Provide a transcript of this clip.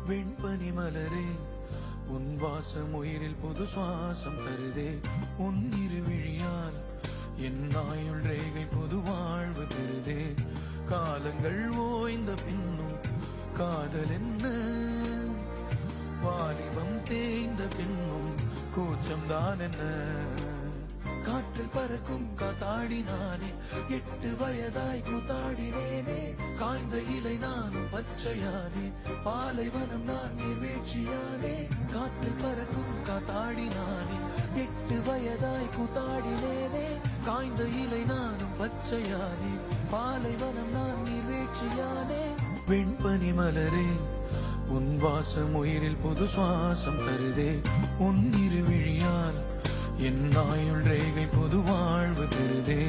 வெண்பனி மலரே உன் வாசம் உயிரில் புது சுவாசம் தருதே. உன் இருவிழியால் என் ஆயுள் ரேகை புது வாழ்வு பெறுதே. காலங்கள் ஓய்ந்த பின்னும் காதல் என்ன, வாலிபம் தேய்ந்த பின்னும் கூச்சம் தான் என்ன. காற்றில் பறக்கும் காத்தாடி நானே, 8 வயதாய் கூத்தாடினேனே. காய்ந்த இலை நானும் பச்சையானே, பாலைவனம் நான் நீர்வீழ்ச்சியானே. காற்றில் பறக்கும் காத்தாடி நானே, 8 வயதாய் கூத்தாடினேனே. காய்ந்த இலை நானும் பச்சையானே, பாலைவனம் நான் நீர்வீழ்ச்சியானே. வெண்பனி மலரே உன் வாசம் உயிரில் புது சுவாசம் தருதே. உன் இருவிழியால் என் ஆயுள் ரேகை புது வாழ்வு பெறுதே.